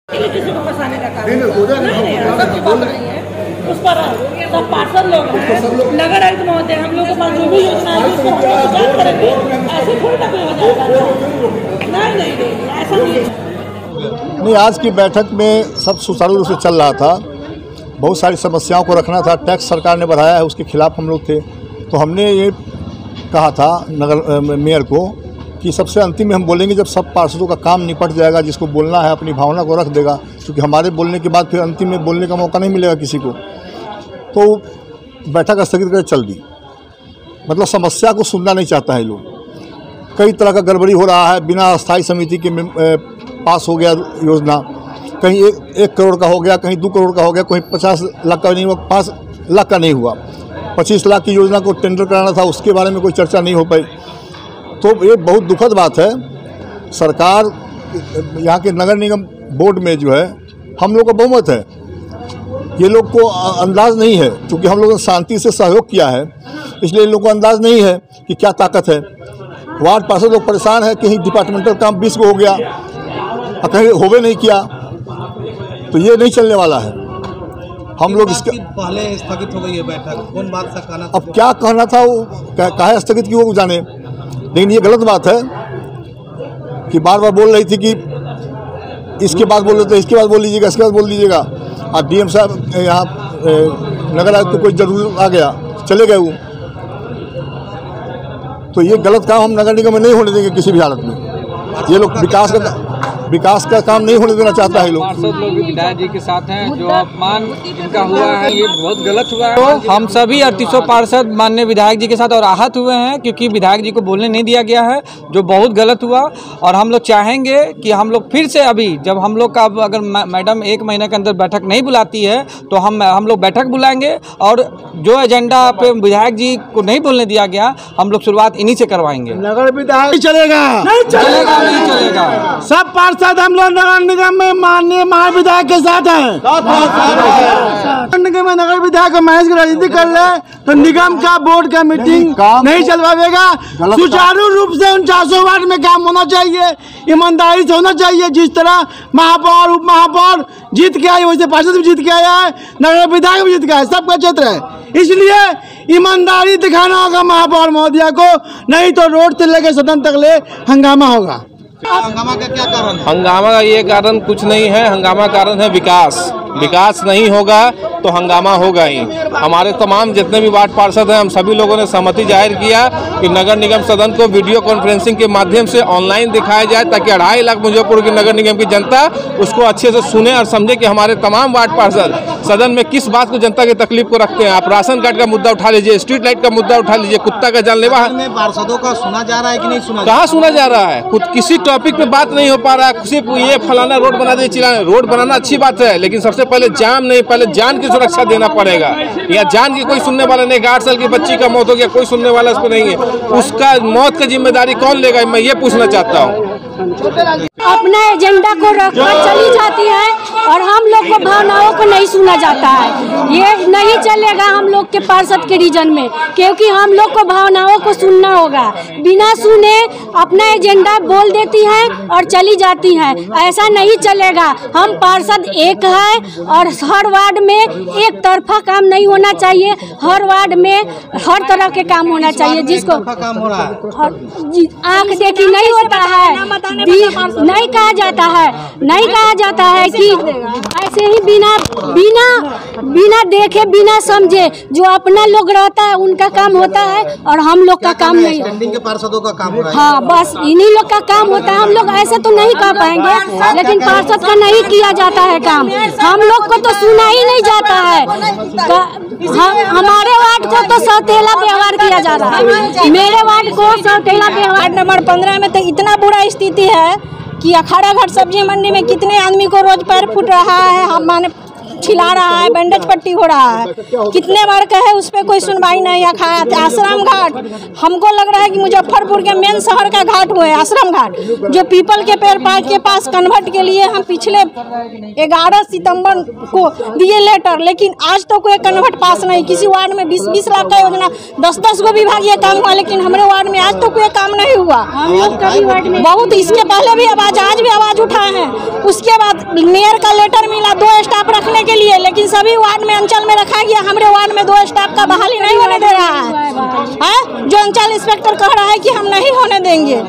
किसी को फंसाने का काम नहीं है। उस पर सब पार्षद लोग हैं, नगर आयुक्त महोदय, हम लोग के पास जो भी योजना है उसको जांच करेंगे। ऐसे थोड़ी ना कोई हो जाएगा। नहीं, ऐसा नहीं। आज की बैठक में सब सुचारू रूप से चल रहा था। बहुत सारी समस्याओं को रखना था। टैक्स सरकार ने बढ़ाया है, उसके खिलाफ हम लोग थे। तो हमने ये कहा था नगर मेयर को कि सबसे अंतिम में हम बोलेंगे जब सब पार्षदों का काम निपट जाएगा, जिसको बोलना है अपनी भावना को रख देगा, क्योंकि हमारे बोलने के बाद फिर अंतिम में बोलने का मौका नहीं मिलेगा किसी को। तो बैठक स्थगित कर चल दी। मतलब समस्या को सुनना नहीं चाहता है लोग। कई तरह का गड़बड़ी हो रहा है। बिना स्थायी समिति के पास हो गया योजना, कहीं 1 करोड़ का हो गया, कहीं 2 करोड़ का हो गया, कहीं 50 लाख का नहीं हुआ, 5 लाख का नहीं हुआ। 25 लाख की योजना को टेंडर कराना था, उसके बारे में कोई चर्चा नहीं हो पाई। तो ये बहुत दुखद बात है। सरकार यहाँ के नगर निगम बोर्ड में जो है हम लोग का बहुमत है। ये लोग को अंदाज़ नहीं है, क्योंकि हम लोगों ने शांति से सहयोग किया है, इसलिए इन लोग को अंदाज़ नहीं है कि क्या ताकत है। वार्ड पार्षद लोग परेशान है, कहीं डिपार्टमेंटल काम 20 को हो गया और कहीं होवे नहीं किया। तो ये नहीं चलने वाला है। हम लोग इसके पहले स्थगित हो गई है बैठक, कौन बात सा कहना था? अब क्या कहना था, वो काहे स्थगित की वो जाने। लेकिन ये गलत बात है कि बार बार बोल रही थी कि इसके बाद बोल रहे थे, इसके बाद बोल लीजिएगा, इसके बाद बोल लीजिएगा। और डीएम साहब यहाँ नगर आयुक्त को कोई जरूर आ गया, चले गए वो। तो ये गलत काम हम नगर निगम में नहीं होने देंगे किसी भी हालत में। ये लोग विकास का काम नहीं होने देना चाहता है। लोग पार्षद लोग विधायक जी के साथ हैं, जो अपमान इनका हुआ है ये बहुत गलत हुआ है। तो हम सभी 38 पार्षद माननीय विधायक जी के साथ और आहत हुए हैं, क्योंकि विधायक जी को बोलने नहीं दिया गया है, जो बहुत गलत हुआ। और हम लोग चाहेंगे कि हम लोग फिर से अभी जब हम लोग का अगर मैडम 1 महीने के अंदर बैठक नहीं बुलाती है तो हम लोग बैठक बुलाएंगे। और जो एजेंडा पे विधायक जी को नहीं बोलने दिया गया, हम लोग शुरुआत इन्हीं से करवाएंगे। नगर विधायक नहीं चलेगा, नहीं चलेगा। सब पार्षद हम लोग नगर निगम में माननीय महाविधायक के साथ हैं। निगम में नगर विधायक को महज राजनीति कर ले तो निगम का बोर्ड का मीटिंग नहीं चल पाएगा। सुचारू रूप से 49 वार्ड में काम होना चाहिए, ईमानदारी से होना चाहिए। जिस तरह महापौर उप महापौर जीत के आए, वैसे पार्षद भी जीत के आया है, नगर विधायक भी जीत के आया, सबका क्षेत्र है। इसलिए ईमानदारी दिखाना होगा महापौर महोदया को, नहीं तो रोड से लेकर सदन तक ले हंगामा होगा। हंगामा का क्या कारण है? हंगामा का ये कारण कुछ नहीं है। हंगामा कारण है विकास। विकास नहीं होगा तो हंगामा होगा ही। हमारे तमाम जितने भी वार्ड पार्षद हैं, हम सभी लोगों ने सहमति जाहिर किया कि नगर निगम सदन को वीडियो कॉन्फ्रेंसिंग के माध्यम से ऑनलाइन दिखाया जाए, ताकि 2.5 लाख मुजफ्फरपुर की नगर निगम की जनता उसको अच्छे से सुने और समझे कि हमारे तमाम वार्ड पार्षद सदन में किस बात को जनता की तकलीफ को रखते हैं। आप राशन कार्ड का मुद्दा उठा लीजिए, स्ट्रीट लाइट का मुद्दा उठा लीजिए, कुत्ता का जानलेवा। पार्षदों का सुना जा रहा है कि नहीं सुना? कहाँ सुना जा रहा है? खुद किसी टॉपिक पे बात नहीं हो पा रहा है। सिर्फ ये फलाना रोड बना दे, चिल्लाना। रोड बनाना अच्छी बात है, लेकिन सबसे पहले जाम नहीं, पहले जान की सुरक्षा देना पड़ेगा। या जान की कोई सुनने वाला नहीं। 8 साल की बच्ची का मौत हो गया, कोई सुनने वाला इसको नहीं है। उसका मौत की जिम्मेदारी कौन लेगा, मैं ये पूछना चाहता हूँ। अपना एजेंडा को रखकर चली जाती है और हम लोग को भावनाओं को नहीं सुना जाता है। ये नहीं चलेगा हम लोग के पार्षद के रीजन में, क्योंकि हम लोग को भावनाओं को सुनना होगा। बिना सुने अपना एजेंडा बोल देती हैं और चली जाती हैं, ऐसा नहीं चलेगा। हम पार्षद एक है और हर वार्ड में एक तरफा काम नहीं होना चाहिए। हर वार्ड में हर तरह के काम होना चाहिए। जिसको काम हो रहा है, आँख देखी नहीं होता है, नहीं कहा जाता है, नहीं कहा जाता है कि ऐसे ही बिना देखे बिना समझे जो अपना लोग रहता है उनका काम होता है और हम लोग का काम नहीं। स्टैंडिंग के पार्षदों का काम हो रहा है। हाँ, बस इन्हीं लोग का काम होता है। हम लोग ऐसे तो नहीं कह पाएंगे, लेकिन पार्षद का नहीं किया जाता है काम। हम लोग को तो सुना ही नहीं जाता है। हमारे वार्ड को तो सौतेला व्यवहार किया जा रहा है। मेरे वार्ड को सौतेला व्यवहार। वार्ड नंबर 15 में तो इतना बुरा स्थिति है कि अखाड़ा घाट सब्जी मंडी में कितने आदमी को रोज पैर फूट रहा है। हम माने छिला रहा है, बैंडेज पट्टी हो रहा है। कितने बार कहे उस पर कोई सुनवाई नहीं है। आश्रम घाट हमको लग रहा है कि मुजफ्फरपुर के मेन शहर का घाट हुआ है आश्रम घाट, जो पीपल के पेड़ के पास कन्वर्ट के लिए हम पिछले 11 सितंबर को दिए लेटर, लेकिन आज तो कोई कन्वर्ट पास नहीं। किसी वार्ड में 20-20 लाख का योजना 10-10 को विभागीय काम हुआ, लेकिन हमारे वार्ड में आज तो कोई काम नहीं हुआ। बहुत इसके पहले भी आज भी आवाज उठाए हैं। उसके बाद मेयर का लेटर मिला 2 स्टाफ रखने के लिए, लेकिन सभी वार्ड में अंचल में रखा गया। हमारे वार्ड में 2 स्टाफ का बहाली नहीं होने दे रहा है, जो अंचल इंस्पेक्टर कह रहा है कि हम नहीं होने देंगे।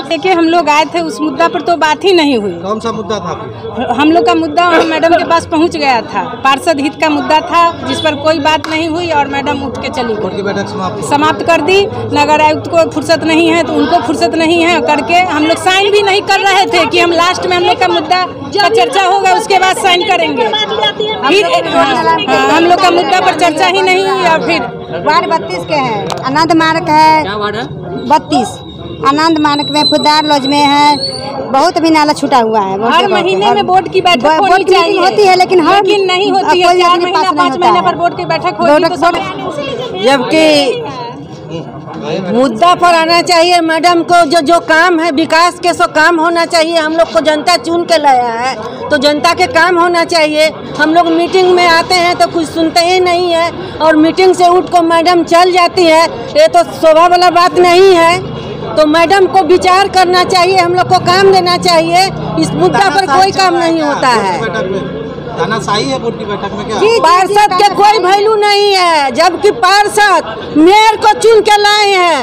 देखिए हम लोग आए थे, उस मुद्दा पर तो बात ही नहीं हुई। कौन सा मुद्दा था? हम लोग का मुद्दा मैडम के पास पहुंच गया था। पार्षद हित का मुद्दा था जिस पर कोई बात नहीं हुई और मैडम उठ के चली गई। बैठक समाप्त कर दी। नगर आयुक्त को फुर्सत नहीं है तो उनको फुर्सत नहीं है करके हम लोग साइन भी नहीं कर रहे थे कि हम लास्ट में हम लोग का मुद्दा का चर्चा होगा उसके बाद साइन करेंगे। फिर हम लोग का मुद्दा पर चर्चा ही नहीं हुई। और फिर वार्ड 32 के है, आनंद मार्ग है। क्या वार्ड है? 32 आनंद मार्ग में फुदार लॉज में है। बहुत भी नाला छूटा हुआ है। हर महीने में बोर्ड की बैठक होनी चाहिए होती है, लेकिन नहीं होती है। 4 महीना 5 महीना पर बोर्ड की बैठक होती है। जबकि मुद्दा पर आना चाहिए मैडम को। जो काम है विकास के सो काम होना चाहिए। हम लोग को जनता चुन के लाया है तो जनता के काम होना चाहिए। हम लोग मीटिंग में आते हैं तो कुछ सुनते ही नहीं है और मीटिंग से उठ को मैडम चल जाती है। ये तो शोभा वाला बात नहीं है। तो मैडम को विचार करना चाहिए, हम लोग को काम देना चाहिए। इस मुद्दा पर कोई काम नहीं होता है। तानाशाही है बोर्ड की बैठक में क्या? पार्षद के कोई वैल्यू नहीं है, जबकि पार्षद मेयर को चुन के लाए हैं।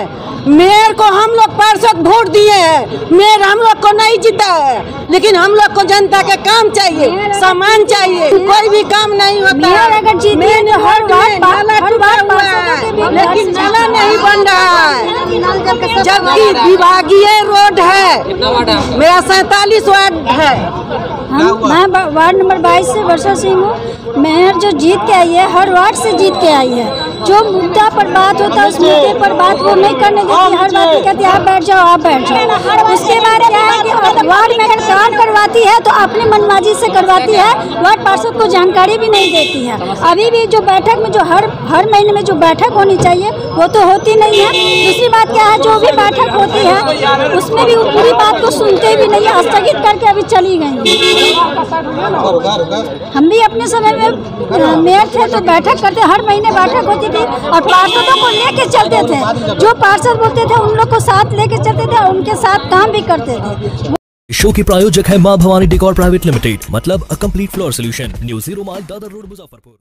मेयर को हम लोग पार्षद वोट दिए हैं, मेयर हम लोग को नहीं जीता है, लेकिन हम लोग को जनता के काम चाहिए, सामान चाहिए। कोई भी काम नहीं होता है। लेकिन नाला नहीं बन रहा है, जबकि विभागीय रोड है। मेरा 47 वार्ड है। मैं वार्ड नंबर 22 से वर्षा सिंह हूँ। मेयर जो जीत के आई है, हर वार्ड से जीत के आई है। जो मुद्दा पर बात होता है उस मुद्दे पर बात वो नहीं करने देती। हर बात में कहती है आप बैठ जाओ, आप बैठ जाओ। उसके बाद क्या है कि वार्ड में अगर काम करवाती है तो अपनी मनमाजी से करवाती है, वार्ड पार्षद को जानकारी भी नहीं देती है। अभी भी जो बैठक में जो हर महीने में जो बैठक होनी चाहिए वो तो होती नहीं है। दूसरी बात क्या है, जो भी बैठक होती है उसमें भी पूरी बात को सुनते भी नहीं है, स्थगित करके अभी चली गई। हम भी अपने समय में मेयर थे तो बैठक करते, हर महीने बैठक होती थी और पार्षदों को लेके चलते थे। जो पार्षद बोलते थे उन लोग को साथ लेके चलते थे और उनके साथ काम भी करते थे। शो की प्रायोजक है मां भवानी डेकोर प्राइवेट लिमिटेड, मतलब a complete floor solution, new 0 mile Dadar road, Muzaffarpur.